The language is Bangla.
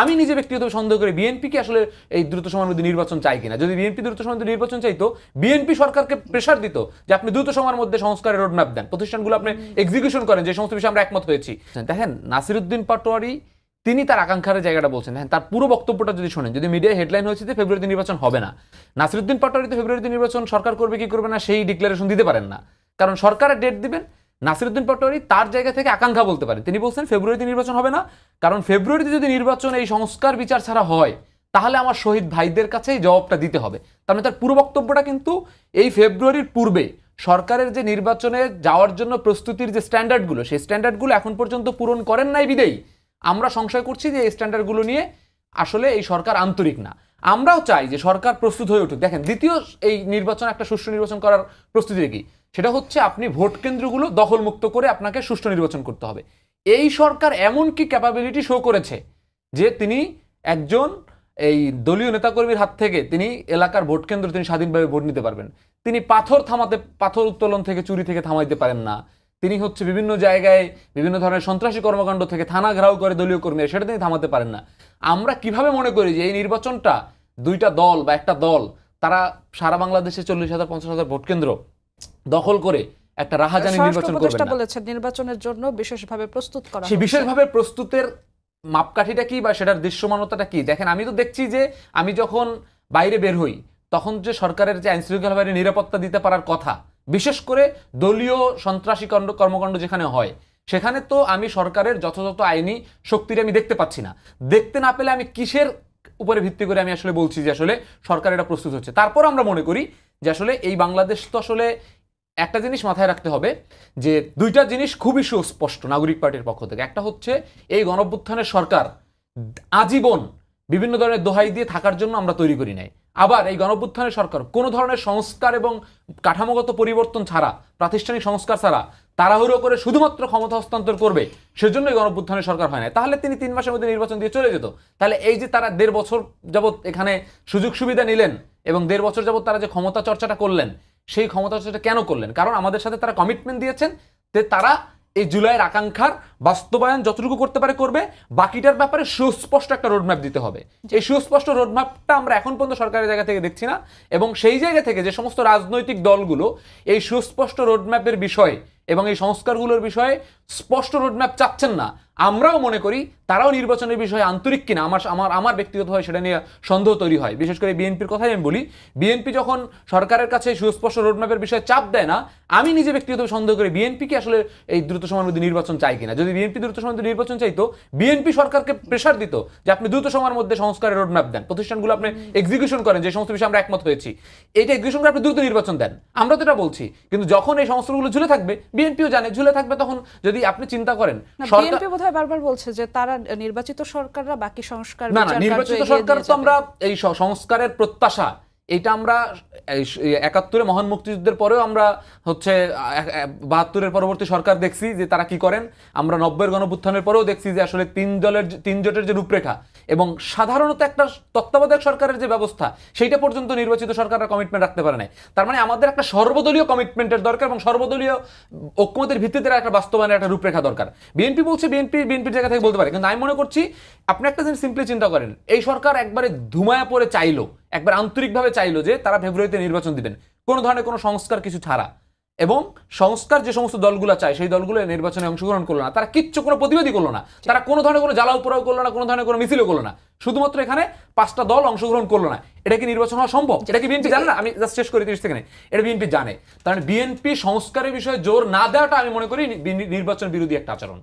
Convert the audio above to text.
আমি নিজে ব্যক্তিগতভাবে সন্দেহ করি বিএনপি কি আসলে এই দ্রুত সময়ের মধ্যে নির্বাচন চাই কিনা। যদি বিএনপি দ্রুত সময়ের মধ্যে নির্বাচন চাইতো, বিএনপি সরকারকে প্রেসার দিত যে আপনি দ্রুত সময়ের মধ্যে সংস্কারের রোডম্যাপ দেন, প্রতিষ্ঠানগুলো আপনি এক্সিকিউশন করেন, যে সমস্ত বিষয়ে আমরা একমত হয়েছি। দেখেন নাসিরউদ্দিন পাটোয়ারি তিনি তার আকাঙ্ক্ষার জায়গাটা বলছেন। দেখেন তার পুরো বক্তব্যটা যদি শোনেন, যদি মিডিয়ায় হেডলাইন হয়েছে যে ফেব্রুয়ারিতে নির্বাচন হবে না, নাসিরউদ্দিন পাটোয়ারিতে ফেব্রুয়ারিতে নির্বাচন সরকার করবে কি করবে না সেই ডিক্লারেশন দিতে পারেন না, কারণ সরকারের ডেট দিবেন। নাসিরউদ্দিন পাটোয়ারি তার জায়গা থেকে আকাঙ্ক্ষা বলতে পারেন, তিনি বলছেন ফেব্রুয়ারিতে নির্বাচন হবে না, কারণ ফেব্রুয়ারিতে যদি নির্বাচন এই সংস্কার বিচার ছাড়া হয় তাহলে আমার শহীদ ভাইদের কাছেই জবাবটা দিতে হবে। তার মানে তার পুরো বক্তব্যটা কিন্তু এই ফেব্রুয়ারির পূর্বে সরকারের যে নির্বাচনে যাওয়ার জন্য প্রস্তুতির যে স্ট্যান্ডার্ডগুলো, সেই স্ট্যান্ডার্ডগুলো এখন পর্যন্ত পূরণ করেন নাই বিদেই আমরা সংশয় করছি যে এই স্ট্যান্ডার্ডগুলো নিয়ে আসলে এই সরকার আন্তরিক না। আমরাও চাই যে সরকার প্রস্তুত হয়ে উঠুক। দেখেন দ্বিতীয় এই নির্বাচন, একটা সুষ্ঠু নির্বাচন করার প্রস্তুতি কি, সেটা হচ্ছে আপনি ভোট কেন্দ্রগুলো দখলমুক্ত করে আপনাকে সুষ্ঠু নির্বাচন করতে হবে। এই সরকার এমন কি ক্যাপাবিলিটি শো করেছে যে তিনি একজন এই দলীয় নেতাকর্মীর হাত থেকে তিনি এলাকার ভোট কেন্দ্র তিনি স্বাধীনভাবে ভোট নিতে পারবেন। তিনি পাথর উত্তোলন থেকে চুরি থেকে থামাইতে পারেন না। তিনি হচ্ছে বিভিন্ন জায়গায় বিভিন্ন ধরনের সন্ত্রাসী কর্মকাণ্ড থেকে থানা ঘেরাও করে দলীয় কর্মী, সেটা তিনি থামাতে পারেন না। আমরা কিভাবে মনে করি যে এই নির্বাচনটা দুইটা দল বা একটা দল তারা সারা বাংলাদেশে 40,000 50,000 ভোট কেন্দ্র দখল করে একটা রাহাজানি নির্বাচন করবেন না। বলেছেন নির্বাচনের জন্য বিশেষভাবে প্রস্তুত করা, সেই বিশেষভাবে প্রস্তুতের মাপকাঠিটা কি বা সেটার দৃশ্যমানতাটা কি? দেখেন আমি তো দেখছি যে আমি যখন বাইরে বের হই তখন যে সরকারের যে আইনশৃঙ্খলা বাহিনী নিরাপত্তা দিতে পারার কথা, বিশেষ করে দলীয় সন্ত্রাসী কর্মকাণ্ড যেখানে হয় সেখানে তো আমি সরকারের যথাযথ আইনি শক্তিটা আমি দেখতে পাচ্ছি না। দেখতে না পেলে আমি কিসের উপরে ভিত্তি করে আমি আসলে বলছি যে আসলে সরকার এটা প্রস্তুত হচ্ছে? তারপর আমরা মনে করি যে আসলে এই বাংলাদেশ তো আসলে একটা জিনিস মাথায় রাখতে হবে যে দুইটা জিনিস খুবই সুস্পষ্ট নাগরিক পার্টির পক্ষ থেকে। একটা হচ্ছে এই গণঅভ্যুত্থানের সরকার আজীবন বিভিন্ন ধরনের দোহাই দিয়ে থাকার জন্য আমরা তৈরি করি নাই। আবার এই গণঅভ্যুত্থানের সরকার কোনো ধরনের সংস্কার এবং কাঠামোগত পরিবর্তন ছাড়া, প্রাতিষ্ঠানিক সংস্কার ছাড়া তাড়াহুড়ো করে শুধুমাত্র ক্ষমতা হস্তান্তর করবে সেজন্য এই গণঅভ্যুত্থানের সরকার হয় না। তাহলে তিনি 3 মাসের মধ্যে নির্বাচন দিয়ে চলে যেত। তাহলে এই যে তারা 1.5 বছর যাবৎ এখানে সুযোগ সুবিধা নিলেন এবং 1.5 বছর যাবৎ তারা যে ক্ষমতা চর্চাটা করলেন, সেই ক্ষমতা চর্চাটা কেন করলেন? কারণ আমাদের সাথে তারা কমিটমেন্ট দিয়েছেন যে তারা এই জুলাইয়ের আকাঙ্ক্ষার বাস্তবায়ন যতটুকু করতে পারে করবে, বাকিটার ব্যাপারে সুস্পষ্ট একটা রোডম্যাপ দিতে হবে। এই সুস্পষ্ট রোডম্যাপটা আমরা এখন পর্যন্ত সরকারের জায়গা থেকে দেখছি না, এবং সেই জায়গা থেকে যে সমস্ত রাজনৈতিক দলগুলো এই সুস্পষ্ট রোডম্যাপের বিষয়ে এবং এই সংস্কারগুলোর বিষয়ে স্পষ্ট রোডম্যাপ চাচ্ছেন না, আমরাও মনে করি তারাও নির্বাচনের বিষয়ে আন্তরিক কিনা আমার ব্যক্তিগতভাবে সেটা নিয়ে সন্দেহ তৈরি হয়। বিশেষ করে বিএনপির কথাই আমি বলি, বিএনপি যখন সরকারের কাছে সুস্পষ্ট রোডম্যাপের বিষয়ে চাপ দেয় না, আমি নিজে ব্যক্তিগতভাবে সন্দেহ করি বিএনপি কি আসলে এই দ্রুত সময়ের মধ্যে নির্বাচন চাই কিনা। যদি বিএনপি দ্রুত সময়ের মধ্যে নির্বাচন চাইতো, বিএনপি সরকারকে প্রেসার দিত যে আপনি দ্রুত সময়ের মধ্যে সংস্কারের রোডম্যাপ দেন, প্রতিষ্ঠানগুলো আপনি এক্সিকিউশন করেন, যে সমস্ত বিষয়ে আমরা একমত হয়েছি, এইটা এক্সিকিউশন করে আপনি দ্রুত নির্বাচন দেন। আমরা তো এটা বলছি, কিন্তু যখন এই সংস্থাগুলো ঝুলে থাকবে, বিএনপিও জানে ঝুলে থাকবে, তখন যদি আপনি চিন্তা করেন বিএনপি বোধহয় বারবার বলছে যে তারা নির্বাচিত সরকাররা বাকি সংস্কার না, নির্বাচিত সরকার তো আমরা এই সংস্কারের প্রত্যাশা, এটা আমরা ৭১ মহান মুক্তিযুদ্ধের পরেও আমরা হচ্ছে ৭২ পরবর্তী সরকার দেখছি যে তারা কি করেন। আমরা ৯০ গণঅভ্যুত্থানের পরেও দেখছি যে আসলে তিন জোটের যে রূপরেখা এবং সাধারণত একটা তত্ত্বাবধায়ক সরকারের যে ব্যবস্থা, সেইটা পর্যন্ত নির্বাচিত সরকাররা কমিটমেন্ট রাখতে পারে নাই। তার মানে আমাদের একটা সর্বদলীয় কমিটমেন্টের দরকার এবং সর্বদলীয় ঐক্যমতের ভিত্তিতে একটা বাস্তবায়নের একটা রূপরেখা দরকার। বিএনপি বলছে বিএনপির জায়গা থেকে বলতে পারে, কিন্তু আমি মনে করছি আপনি একটা জিনিস সিম্পলি চিন্তা করেন, এই সরকার একবারে ধুমায়া পড়ে চাইলো, একবার আন্তরিকভাবে চাইলো যে তারা ফেব্রুয়ারিতে নির্বাচন দিবেন কোনো ধরনের কোনো সংস্কার কিছু ছাড়া, এবং সংস্কার যে সমস্ত দলগুলো চায় সেই দলগুলো নির্বাচনে অংশগ্রহণ করলো না, তারা কিচ্ছু কোনো প্রতিবাদই করলো না, তারা কোনো ধরনের কোনো জ্বালাও পোড়াও করলো না, কোনো ধরনের কোনো মিছিলও করলো না, শুধুমাত্র এখানে 5টা দল অংশগ্রহণ করলো না। এটা কি নির্বাচন হওয়া সম্ভব? এটা কি বিএনপি জানে না? আমি জাস্ট শেষ করি 30 সেকেন্ডে। এটা বিএনপি জানে, কারণ বিএনপি সংস্কারের বিষয়ে জোর না দেওয়াটা আমি মনে করি নির্বাচন বিরোধী একটা আচরণ।